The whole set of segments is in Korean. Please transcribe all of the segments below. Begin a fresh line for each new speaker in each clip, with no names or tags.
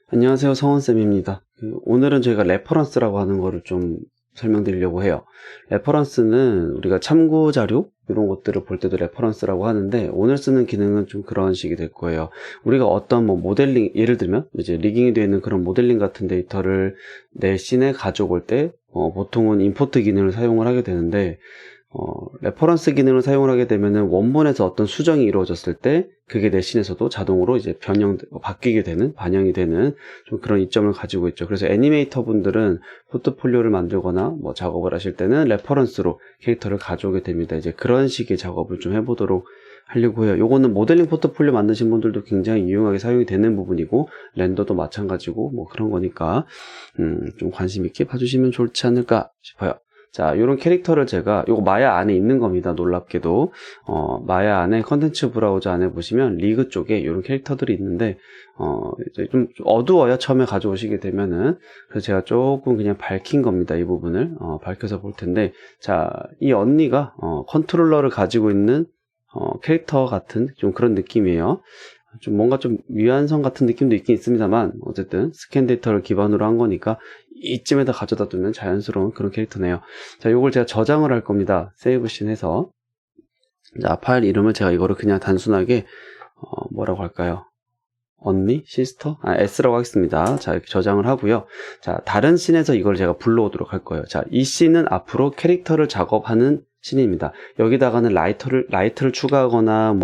안녕하세요. 성원쌤입니다. 오늘은 저희가 레퍼런스라고 하는 거를 좀 설명드리려고 해요. 레퍼런스는 우리가 참고 자료 이런 것들을 볼 때도 레퍼런스라고 하는데, 오늘 쓰는 기능은 좀 그런 식이 될 거예요. 우리가 어떤 모델링, 예를 들면 이제 리깅이 되어 있는 그런 모델링 같은 데이터를 내 씬에 가져올 때 보통은 임포트 기능을 사용을 하게 되는데, 레퍼런스 기능을 사용을 하게 되면은 원본에서 어떤 수정이 이루어졌을 때 그게 내 씬에서도 자동으로 이제 바뀌게 되는, 반영이 되는 좀 그런 이점을 가지고 있죠. 그래서 애니메이터 분들은 포트폴리오를 만들거나 작업을 하실 때는 레퍼런스로 캐릭터를 가져오게 됩니다. 이제 그런 식의 작업을 좀 해보도록 하려고 해요. 요거는 모델링 포트폴리오 만드신 분들도 굉장히 유용하게 사용이 되는 부분이고, 렌더도 마찬가지고 그런 거니까 좀 관심 있게 봐주시면 좋지 않을까 싶어요. 자, 요런 캐릭터를 요거 마야 안에 있는 겁니다. 놀랍게도. 마야 안에 컨텐츠 브라우저 안에 보시면 리그 쪽에 요런 캐릭터들이 있는데, 이제 좀 어두워요. 처음에 가져오시게 되면은. 그래서 제가 조금 그냥 밝힌 겁니다. 이 부분을. 밝혀서 볼 텐데. 자, 이 언니가, 컨트롤러를 가지고 있는, 캐릭터 같은 좀 그런 느낌이에요. 좀 뭔가 좀 위안성 같은 느낌도 있긴 있습니다만, 어쨌든 스캔 데이터를 기반으로 한 거니까 이쯤에다 가져다 두면 자연스러운 그런 캐릭터네요. 자, 요걸 제가 저장을 할 겁니다. 세이브 씬 해서. 자, 파일 이름을 제가 이거를 그냥 단순하게 뭐라고 할까요? 언니? 시스터? S라고 하겠습니다. 자, 이렇게 저장을 하고요. 자, 다른 씬에서 이걸 제가 불러오도록 할 거예요. 자, 이 씬은 앞으로 캐릭터를 작업하는 씬입니다. 여기다가는 라이트를 추가하거나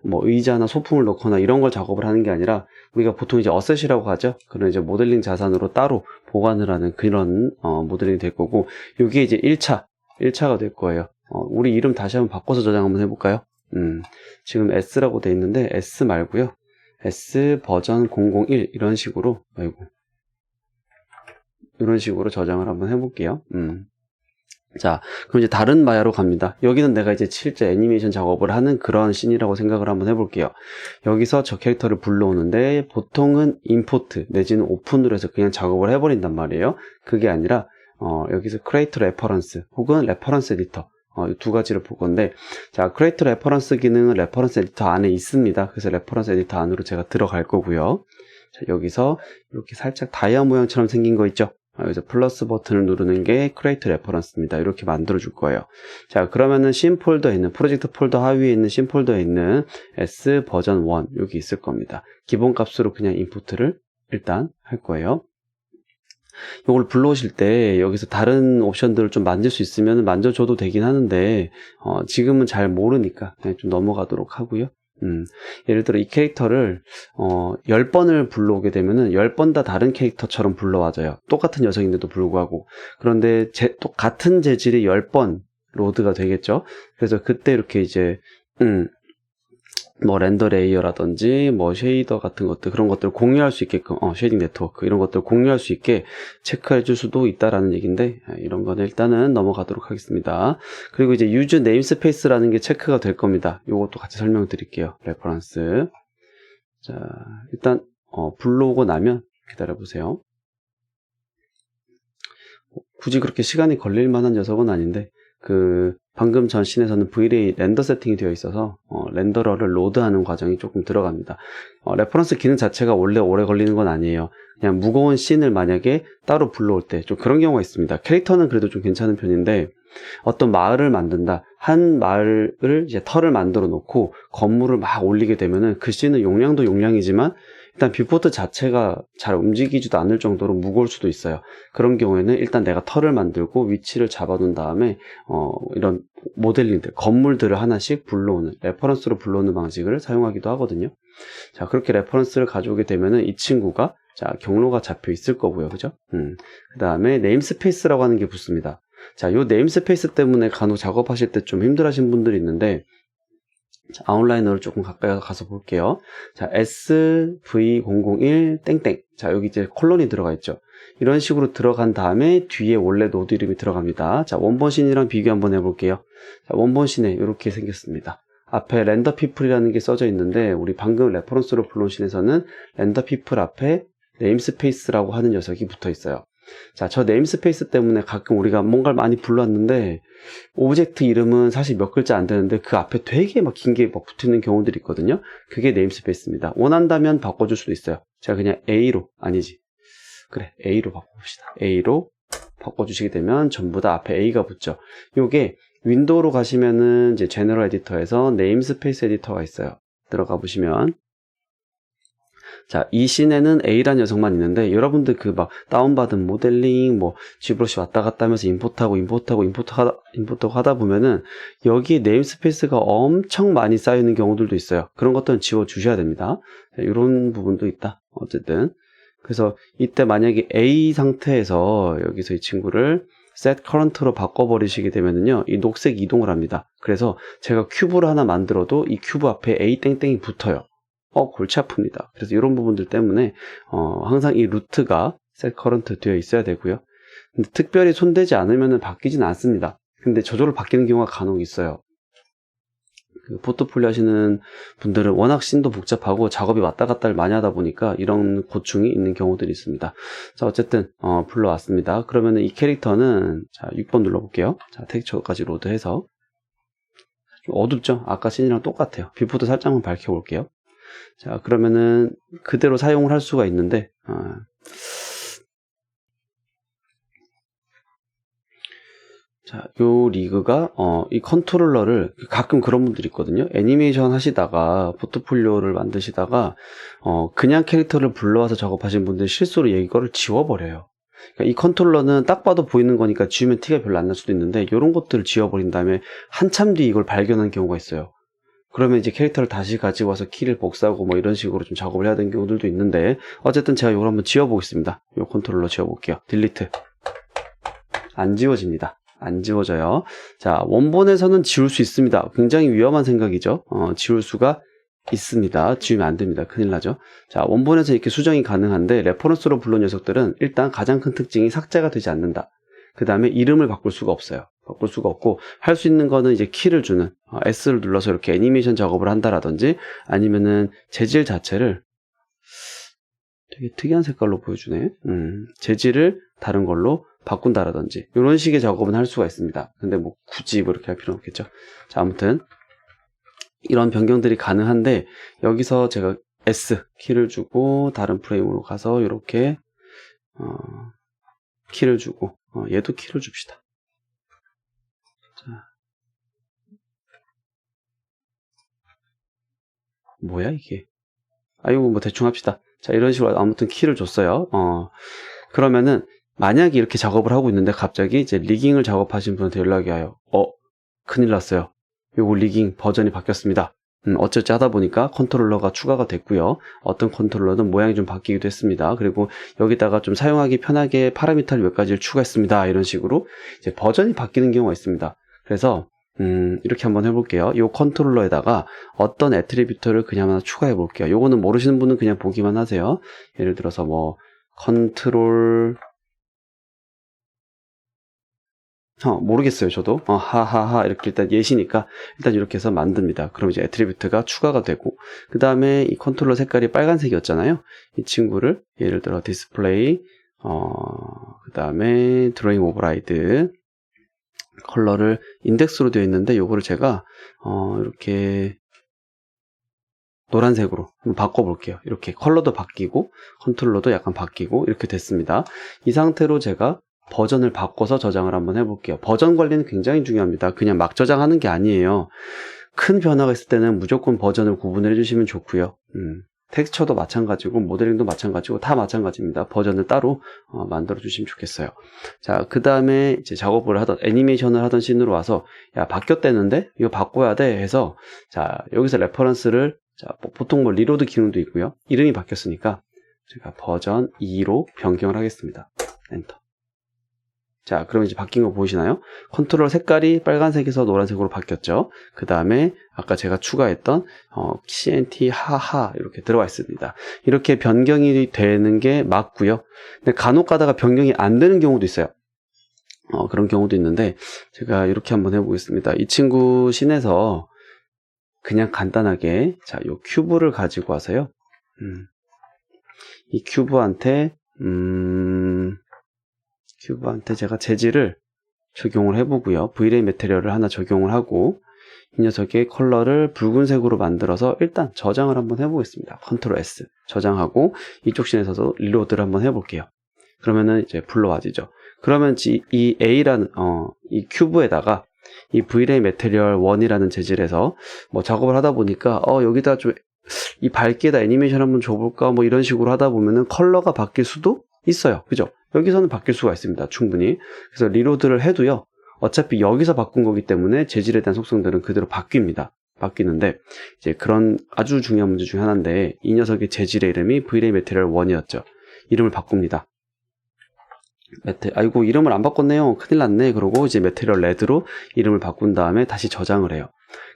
의자나 소품을 넣거나 이런 걸 작업을 하는 게 아니라, 우리가 보통 이제 어셋이라고 하죠. 그런 이제 모델링 자산으로 따로 보관을 하는 그런 모델링이 될 거고, 요게 이제 1차가 될 거예요. 우리 이름 다시 한번 바꿔서 저장 한번 해볼까요? 지금 S라고 돼 있는데 S 말고요. S 버전 001 이런 식으로, 이런 식으로 저장을 한번 해볼게요. 자, 그럼 이제 다른 마야로 갑니다. 여기는 내가 이제 실제 애니메이션 작업을 하는 그런 씬이라고 생각을 한번 해볼게요. 여기서 저 캐릭터를 불러오는데, 보통은 임포트 내지는 오픈으로 해서 그냥 작업을 해버린단 말이에요. 그게 아니라 여기서 크리에이트 레퍼런스 혹은 레퍼런스 에디터, 이 두 가지를 볼 건데, 자, 크리에이트 레퍼런스 기능은 레퍼런스 에디터 안에 있습니다. 그래서 레퍼런스 에디터 안으로 제가 들어갈 거고요. 자, 여기서 이렇게 살짝 다이아 모양처럼 생긴 거 있죠? 여기서 플러스 버튼을 누르는 게 크리에이트 레퍼런스입니다. 이렇게 만들어 줄 거예요. 자, 그러면은 씬 폴더에 있는, 프로젝트 폴더 하위에 있는 씬 폴더에 있는 S 버전 1 여기 있을 겁니다. 기본 값으로 그냥 인풋을 일단 할 거예요. 이걸 불러오실 때 여기서 다른 옵션들을 좀 만질 수 있으면 만져줘도 되긴 하는데, 지금은 잘 모르니까 그냥 좀 넘어가도록 하고요. 예를 들어 이 캐릭터를 10번을 불러오게 되면은 10번 다 다른 캐릭터처럼 불러와져요. 똑같은 녀석인데도 불구하고. 그런데 같은 재질이 10번 로드가 되겠죠. 그래서 그때 이렇게 이제 렌더 레이어라든지 쉐이더 같은 것들, 그런 것들을 공유할 수 있게끔, 쉐이딩 네트워크 이런 것들을 공유할 수 있게 체크해 줄 수도 있다라는 얘기인데, 이런 거는 일단은 넘어가도록 하겠습니다. 그리고 이제 유즈 네임스페이스라는 게 체크가 될 겁니다. 이것도 같이 설명드릴게요. 레퍼런스. 자, 일단 불러오고 나면 기다려 보세요. 굳이 그렇게 시간이 걸릴 만한 녀석은 아닌데, 방금 전 씬에서는 V-Ray 렌더 세팅이 되어 있어서 렌더러를 로드하는 과정이 조금 들어갑니다. 레퍼런스 기능 자체가 원래 오래 걸리는 건 아니에요. 그냥 무거운 씬을 만약에 따로 불러올 때 좀 그런 경우가 있습니다. 캐릭터는 그래도 좀 괜찮은 편인데, 어떤 마을을 만든다. 한 마을을 이제 털을 만들어 놓고 건물을 막 올리게 되면은 그 씬은 용량도 용량이지만 일단 뷰포트 자체가 잘 움직이지도 않을 정도로 무거울 수도 있어요. 그런 경우에는 일단 내가 털을 만들고 위치를 잡아둔 다음에 이런 모델링들, 건물들을 하나씩 불러오는, 레퍼런스로 불러오는 방식을 사용하기도 하거든요. 자, 그렇게 레퍼런스를 가져오게 되면은 이 친구가, 자, 경로가 잡혀 있을 거고요. 그죠? 그 다음에 네임스페이스라고 하는 게 붙습니다. 자, 요 네임스페이스 때문에 간혹 작업하실 때 좀 힘들어 하신 분들이 있는데, 자, 아웃라이너를 조금 가까이 가서 볼게요. 자, SV001 땡땡. 자, 여기 이제 콜론이 들어가 있죠. 이런 식으로 들어간 다음에 뒤에 원래 노드 이름이 들어갑니다. 자, 원본 씬이랑 비교 한번 해볼게요. 자, 원본 씬에 이렇게 생겼습니다. 앞에 렌더 피플이라는 게 써져 있는데, 우리 방금 레퍼런스로 불러온 씬에서는 렌더 피플 앞에 네임스페이스라고 하는 녀석이 붙어 있어요. 자, 저 네임스페이스 때문에 가끔 우리가 뭔가를 많이 불렀는데 오브젝트 이름은 사실 몇 글자 안 되는데 그 앞에 되게 막 긴 게 막 붙어있는 경우들이 있거든요. 그게 네임스페이스입니다. 원한다면 바꿔줄 수도 있어요. 제가 그냥 A로, 아니지, 그래, A로 바꿔봅시다. A로 바꿔주시게 되면 전부 다 앞에 A가 붙죠. 요게 윈도우로 가시면은 이제 제너럴 에디터에서 네임스페이스 에디터가 있어요. 들어가 보시면, 자, 이 씬에는 A라는 녀석만 있는데 여러분들 그 막 다운받은 모델링 뭐 G브러쉬 왔다 갔다 하면서 임포트하고 하다 보면은 여기에 네임스페이스가 엄청 많이 쌓이는 경우들도 있어요. 그런 것들은 지워 주셔야 됩니다. 이런 부분도 있다. 어쨌든 그래서 이때 만약에 A 상태에서 여기서 이 친구를 set current로 바꿔버리시게 되면은요, 이 녹색 이동을 합니다. 그래서 제가 큐브를 하나 만들어도 이 큐브 앞에 A 땡땡이 붙어요. 골치 아픕니다. 그래서 이런 부분들 때문에 항상 이 루트가 set current 되어 있어야 되고요. 근데 특별히 손대지 않으면 바뀌진 않습니다. 근데 저절로 바뀌는 경우가 간혹 있어요. 그 포트폴리오 하시는 분들은 워낙 씬도 복잡하고 작업이 왔다 갔다를 많이 하다 보니까 이런 고충이 있는 경우들이 있습니다. 자, 어쨌든 불러왔습니다. 그러면 이 캐릭터는, 자, 6번 눌러볼게요. 자, 텍스처까지 로드해서, 좀 어둡죠? 아까 씬이랑 똑같아요. 뷰포도 살짝만 밝혀볼게요. 자, 그러면은 그대로 사용을 할 수가 있는데, 자, 요 리그가 이 컨트롤러를, 가끔 그런 분들이 있거든요. 애니메이션 하시다가 포트폴리오를 만드시다가 그냥 캐릭터를 불러와서 작업하신 분들 실수로 이거를 지워버려요. 그러니까 이 컨트롤러는 딱 봐도 보이는 거니까 지우면 티가 별로 안 날 수도 있는데, 이런 것들을 지워버린 다음에 한참 뒤에 이걸 발견한 경우가 있어요. 그러면 이제 캐릭터를 다시 가지고 와서 키를 복사하고 뭐 이런 식으로 좀 작업을 해야 되는 경우들도 있는데, 어쨌든 제가 이걸 한번 지워보겠습니다. 이 컨트롤러 지워볼게요. 딜리트. 안 지워집니다. 안 지워져요. 자, 원본에서는 지울 수 있습니다. 굉장히 위험한 생각이죠. 지울 수가 있습니다. 지우면 안 됩니다. 큰일 나죠. 자, 원본에서 이렇게 수정이 가능한데, 레퍼런스로 불러온 녀석들은 일단 가장 큰 특징이 삭제가 되지 않는다. 그 다음에 이름을 바꿀 수가 없어요. 바꿀 수가 없고, 할 수 있는 거는 이제 키를 주는, S를 눌러서 이렇게 애니메이션 작업을 한다라든지, 아니면은 재질 자체를 되게 특이한 색깔로 보여주네. 재질을 다른 걸로 바꾼다라든지, 이런 식의 작업은 할 수가 있습니다. 근데 뭐 굳이 뭐 이렇게 할 필요는 없겠죠. 자, 아무튼 이런 변경들이 가능한데, 여기서 제가 S 키를 주고 다른 프레임으로 가서 이렇게 키를 주고, 얘도 키를 줍시다. 자, 뭐야 이게? 이거 뭐 대충 합시다. 자, 이런 식으로 아무튼 키를 줬어요. 그러면은 만약에 이렇게 작업을 하고 있는데 갑자기 이제 리깅을 작업하신 분한테 연락이 와요. 큰일 났어요. 요거 리깅 버전이 바뀌었습니다. 어쩔지 하다 보니까 컨트롤러가 추가가 됐고요. 어떤 컨트롤러는 모양이 좀 바뀌기도 했습니다. 그리고 여기다가 좀 사용하기 편하게 파라미터를 몇 가지를 추가했습니다. 이런 식으로 이제 버전이 바뀌는 경우가 있습니다. 그래서 이렇게 한번 해볼게요. 이 컨트롤러에다가 어떤 애트리뷰터를 그냥 하나 추가해 볼게요. 요거는 모르시는 분은 그냥 보기만 하세요. 예를 들어서 뭐 컨트롤, 모르겠어요. 저도 하하하 이렇게 일단 예시니까 일단 이렇게 해서 만듭니다. 그럼 이제 애트리뷰트가 추가가 되고, 그 다음에 이 컨트롤러 색깔이 빨간색이었잖아요. 이 친구를 예를 들어 디스플레이, 그 다음에 드로잉 오버라이드 컬러를 인덱스로 되어 있는데, 요거를 제가 이렇게 노란색으로 한번 바꿔볼게요. 이렇게 컬러도 바뀌고 컨트롤러도 약간 바뀌고 이렇게 됐습니다. 이 상태로 제가 버전을 바꿔서 저장을 한번 해볼게요. 버전 관리는 굉장히 중요합니다. 그냥 막 저장하는 게 아니에요. 큰 변화가 있을 때는 무조건 버전을 구분을 해주시면 좋고요. 텍스처도 마찬가지고 모델링도 마찬가지고 다 마찬가지입니다. 버전을 따로 만들어 주시면 좋겠어요. 자, 그 다음에 이제 작업을 하던, 애니메이션을 하던 씬으로 와서, 야, 바뀌었다는데 이거 바꿔야 돼 해서, 자, 여기서 레퍼런스를, 자, 보통 뭐 리로드 기능도 있고요. 이름이 바뀌었으니까 제가 버전 2로 변경을 하겠습니다. 엔터. 자, 그럼 이제 바뀐 거 보이시나요? 컨트롤 색깔이 빨간색에서 노란색으로 바뀌었죠. 그 다음에 아까 제가 추가했던 CNT 하하 이렇게 들어와 있습니다. 이렇게 변경이 되는 게 맞고요. 근데 간혹 가다가 변경이 안 되는 경우도 있어요. 그런 경우도 있는데, 제가 이렇게 한번 해보겠습니다. 이 친구 씬에서 그냥 간단하게, 자, 요 큐브를 가지고 와서요. 이 큐브한테 큐브한테 제가 재질을 적용을 해보고요. Vray 매테리얼을 하나 적용을 하고 이 녀석의 컬러를 붉은색으로 만들어서 일단 저장을 한번 해보겠습니다. 컨트롤 S 저장하고 이쪽 씬에서도 리로드를 한번 해볼게요. 그러면은 이제 불러와지죠. 그러면 이 A라는 이 큐브에다가 이 Vray 매테리얼 1이라는 재질에서 뭐 작업을 하다 보니까 여기다 좀 이 밝게다 애니메이션 한번 줘볼까 뭐 이런 식으로 하다 보면은 컬러가 바뀔 수도 있어요. 그죠? 여기서는 바뀔 수가 있습니다. 충분히. 그래서 리로드를 해도요. 어차피 여기서 바꾼 거기 때문에 재질에 대한 속성들은 그대로 바뀌는데 이제 그런 아주 중요한 문제 중에 하나인데 이 녀석의 재질의 이름이 Vray 매테리얼 1이었죠. 이름을 바꿉니다. 아이고 이름을 안 바꿨네요. 큰일 났네. 그러고 이제 매테리얼 레드로 이름을 바꾼 다음에 다시 저장을 해요.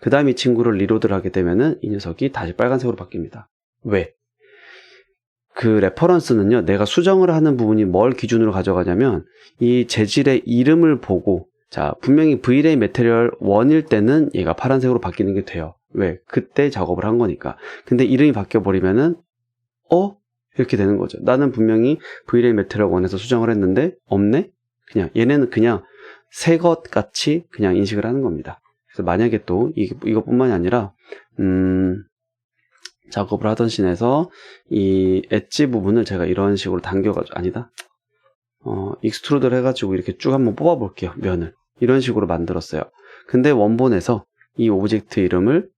그 다음 이 친구를 리로드를 하게 되면은 이 녀석이 다시 빨간색으로 바뀝니다. 왜? 그 레퍼런스는요, 내가 수정을 하는 부분이 뭘 기준으로 가져가냐면 이 재질의 이름을 보고 자 분명히 Vray 매테리얼 1일 때는 얘가 파란색으로 바뀌는 게 돼요. 왜? 그때 작업을 한 거니까. 근데 이름이 바뀌어버리면은 이렇게 되는 거죠. 나는 분명히 Vray 매테리얼 1에서 수정을 했는데 없네? 그냥 얘네는 그냥 새 것 같이 그냥 인식을 하는 겁니다. 그래서 만약에 또 이것뿐만이 아니라 작업을 하던 씬에서 이 엣지 부분을 제가 이런 식으로 당겨가지고 익스트루드를 해가지고 이렇게 쭉 한번 뽑아볼게요. 면을 이런 식으로 만들었어요. 근데 원본에서 이 오브젝트 이름을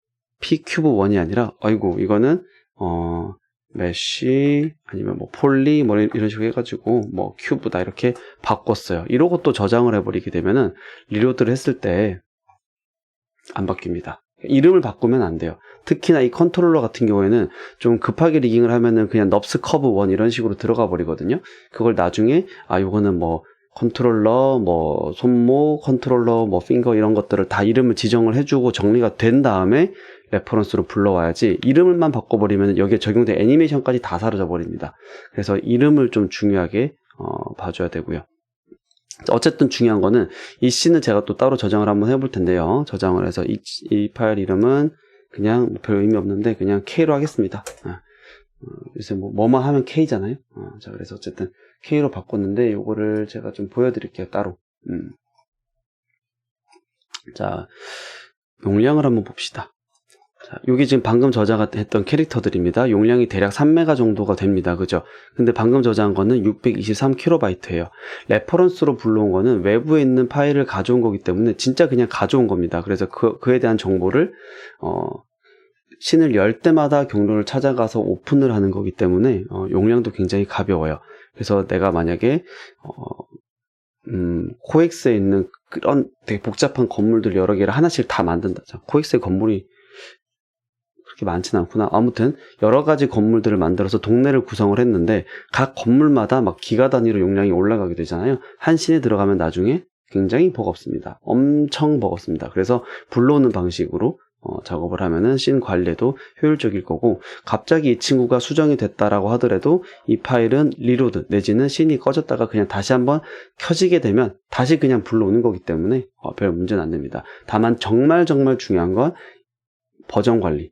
pcube1이 아니라 이거는 메쉬 아니면 뭐 폴리 뭐 이런 식으로 해가지고 뭐 큐브다 이렇게 바꿨어요. 이러고 또 저장을 해버리게 되면은 리로드를 했을 때 안 바뀝니다. 이름을 바꾸면 안 돼요. 특히나 이 컨트롤러 같은 경우에는 좀 급하게 리깅을 하면은 그냥 넙스 커브 1 이런 식으로 들어가 버리거든요. 그걸 나중에 요거는 뭐 컨트롤러 뭐 손목 컨트롤러 뭐 핑거 이런 것들을 다 이름을 지정을 해주고 정리가 된 다음에 레퍼런스로 불러와야지 이름을만 바꿔버리면 여기에 적용된 애니메이션까지 다 사라져 버립니다. 그래서 이름을 좀 중요하게 봐줘야 되고요. 어쨌든 중요한 거는 이 씬을 제가 또 따로 저장을 한번 해볼 텐데요. 저장을 해서 이 파일 이름은 그냥 별 의미 없는데 그냥 K로 하겠습니다. 요새 뭐만 하면 K잖아요. 자, 그래서 어쨌든 K로 바꿨는데 요거를 제가 좀 보여드릴게요. 따로. 자, 용량을 한번 봅시다. 자, 여기 지금 방금 저장했던 캐릭터들입니다. 용량이 대략 3메가 정도가 됩니다. 그죠? 근데 방금 저장한 거는 623kB예요. 레퍼런스로 불러온 거는 외부에 있는 파일을 가져온 거기 때문에 진짜 그냥 가져온 겁니다. 그래서 그에 대한 정보를 씬을 열 때마다 경로를 찾아가서 오픈을 하는 거기 때문에 용량도 굉장히 가벼워요. 그래서 내가 만약에 코엑스에 있는 그런 되게 복잡한 건물들 여러 개를 하나씩 다 만든다. 자, 코엑스의 건물이 그렇게 많지는 않구나. 아무튼 여러 가지 건물들을 만들어서 동네를 구성을 했는데 각 건물마다 막 기가 단위로 용량이 올라가게 되잖아요. 한 씬에 들어가면 나중에 굉장히 버겁습니다. 엄청 버겁습니다. 그래서 불러오는 방식으로 작업을 하면은 씬 관리에도 효율적일 거고, 갑자기 이 친구가 수정이 됐다라고 하더라도 이 파일은 리로드 내지는 씬이 꺼졌다가 그냥 다시 한번 켜지게 되면 다시 그냥 불러오는 거기 때문에 별 문제는 안 됩니다. 다만 정말 중요한 건 버전 관리.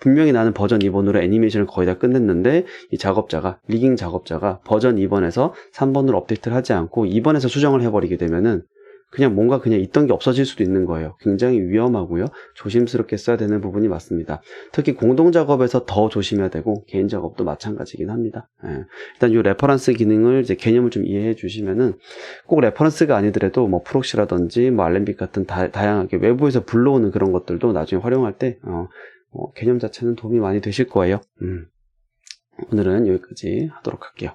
분명히 나는 버전 2번으로 애니메이션을 거의 다 끝냈는데 이 작업자가 리깅 작업자가 버전 2번에서 3번으로 업데이트를 하지 않고 2번에서 수정을 해버리게 되면은 그냥 뭔가 그냥 있던 게 없어질 수도 있는 거예요. 굉장히 위험하고요. 조심스럽게 써야 되는 부분이 맞습니다. 특히 공동 작업에서 더 조심해야 되고 개인 작업도 마찬가지긴 합니다. 일단 이 레퍼런스 기능을 이제 개념을 좀 이해해 주시면은 꼭 레퍼런스가 아니더라도 뭐 프록시라든지 뭐 알렌빅 같은 다양하게 외부에서 불러오는 그런 것들도 나중에 활용할 때 개념 자체는 도움이 많이 되실 거예요. 오늘은 여기까지 하도록 할게요.